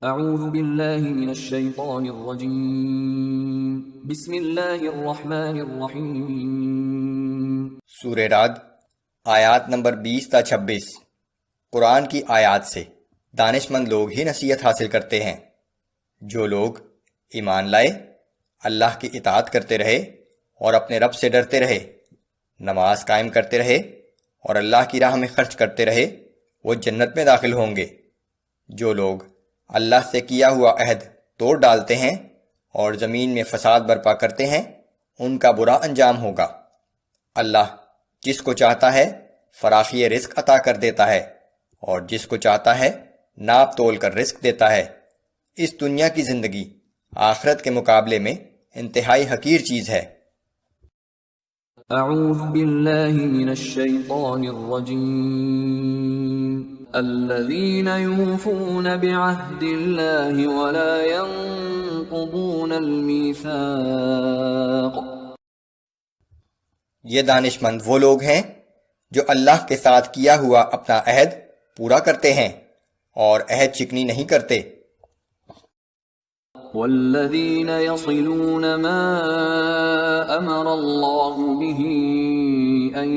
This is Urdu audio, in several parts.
اعوذ باللہ من الشیطان الرجیم بسم اللہ الرحمن الرحیم۔ سورہ رعد آیات نمبر 20 تا 26۔ قرآن کی آیات سے دانش مند لوگ ہی نصیحت حاصل کرتے ہیں۔ جو لوگ ایمان لائے، اللہ کی اطاعت کرتے رہے اور اپنے رب سے ڈرتے رہے، نماز قائم کرتے رہے اور اللہ کی راہ میں خرچ کرتے رہے، وہ جنت میں داخل ہوں گے۔ جو لوگ اللہ سے کیا ہوا عہد توڑ ڈالتے ہیں اور زمین میں فساد برپا کرتے ہیں، ان کا برا انجام ہوگا۔ اللہ جس کو چاہتا ہے فراخی رزق عطا کر دیتا ہے اور جس کو چاہتا ہے ناپ تول کر رزق دیتا ہے۔ اس دنیا کی زندگی آخرت کے مقابلے میں انتہائی حقیر چیز ہے۔ اعوذ باللہ من الشیطان الرجیم۔ الذین یوفون بعہد اللہ ولا ينقضون المیثاق۔ یہ دانش مند وہ لوگ ہیں جو اللہ کے ساتھ کیا ہوا اپنا عہد پورا کرتے ہیں اور عہد شکنی نہیں کرتے۔ والذین یصلون ما امر اللہ به ان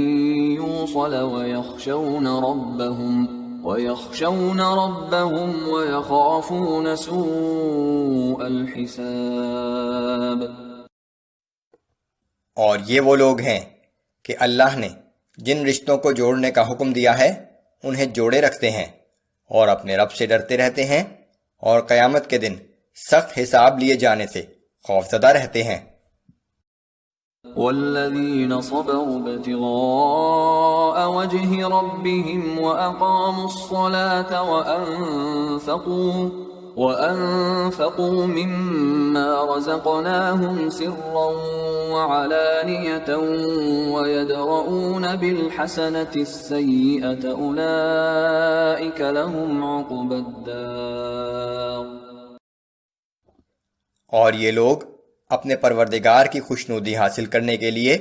یوصل ویخشون ربهم ویخافون سوء الحساب۔ اور یہ وہ لوگ ہیں کہ اللہ نے جن رشتوں کو جوڑنے کا حکم دیا ہے انہیں جوڑے رکھتے ہیں اور اپنے رب سے ڈرتے رہتے ہیں اور قیامت کے دن سخت حساب لیے جانے سے خوفزدہ رہتے ہیں۔ والذین صبروا ابتغاء وجه ربهم وأقاموا الصلاة وأنفقوا مما رزقناهم سرا وعلانية ويدرؤون بالحسنة السيئة أولئك لهم عقبى الدار۔ اور یہ لوگ اپنے پروردگار کی خوشنودی حاصل کرنے کے لیے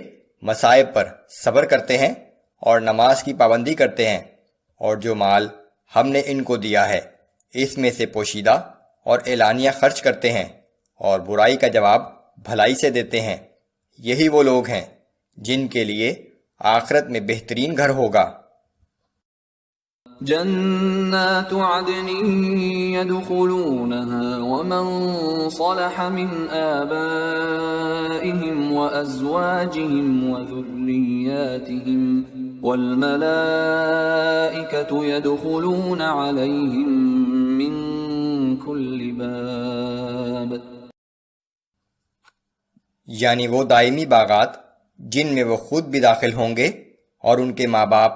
مصائب پر صبر کرتے ہیں اور نماز کی پابندی کرتے ہیں، اور جو مال ہم نے ان کو دیا ہے اس میں سے پوشیدہ اور اعلانیہ خرچ کرتے ہیں اور برائی کا جواب بھلائی سے دیتے ہیں، یہی وہ لوگ ہیں جن کے لیے آخرت میں بہترین گھر ہوگا۔ جنات عدن يدخلونها ومن صلح من آبائهم وأزواجهم وذرياتهم والملائكة يدخلون عليهم من كل باب۔ یعنی وہ دائمی باغات جن میں وہ خود بھی داخل ہوں گے اور ان کے ماں باپ،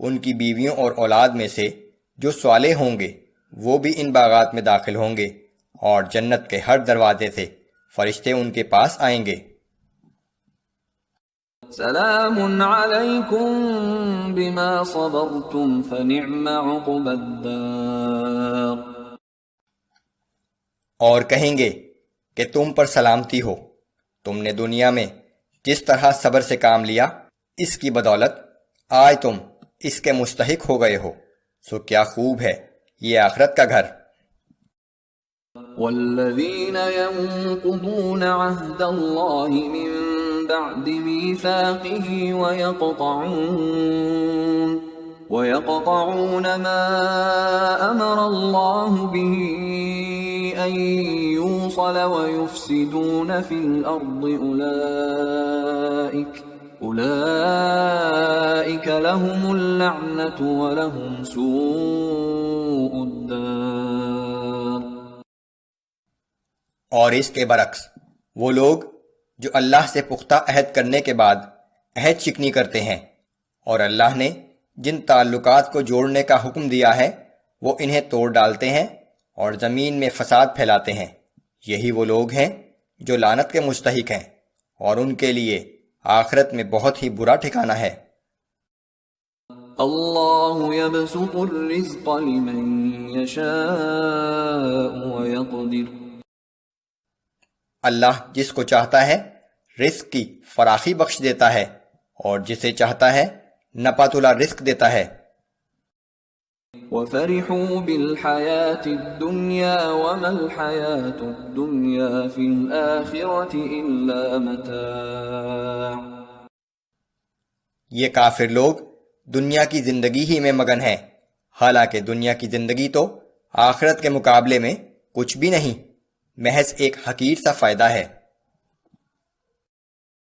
ان کی بیویوں اور اولاد میں سے جو صالح ہوں گے وہ بھی ان باغات میں داخل ہوں گے، اور جنت کے ہر دروازے سے فرشتے ان کے پاس آئیں گے۔ سلام علیکم بما صبرتم فنعم عقبى الدار۔ اور کہیں گے کہ تم پر سلامتی ہو، تم نے دنیا میں جس طرح صبر سے کام لیا اس کی بدولت آج تم اس کے مستحق ہو گئے ہو، سو کیا خوب ہے یہ آخرت کا گھر۔ والذین ينقضون عہد اللہ من بعد میثاقہ ويقطعون ما امر اللہ به ان یوصل ويفسدون فی الارض اولئک لهم اللعنۃ ولهم سوء الدار۔ اور اس کے برعکس وہ لوگ جو اللہ سے پختہ عہد کرنے کے بعد عہد شکنی کرتے ہیں اور اللہ نے جن تعلقات کو جوڑنے کا حکم دیا ہے وہ انہیں توڑ ڈالتے ہیں اور زمین میں فساد پھیلاتے ہیں، یہی وہ لوگ ہیں جو لعنت کے مستحق ہیں، اور ان کے لیے آخرت میں بہت ہی برا ٹھکانہ ہے۔ اللہ یبسط الرزق لمن یشاء ویقدر۔ اللہ جس کو چاہتا ہے رزق کی فراخی بخش دیتا ہے اور جسے چاہتا ہے نپا تلا رزق دیتا ہے۔ وفرحوا بالحياة الدنيا وما الحياة الدنيا في الآخرة إلا متاع. یہ کافر لوگ دنیا کی زندگی ہی میں مگن ہیں، حالانکہ دنیا کی زندگی تو آخرت کے مقابلے میں کچھ بھی نہیں، محض ایک حقیر سا فائدہ ہے.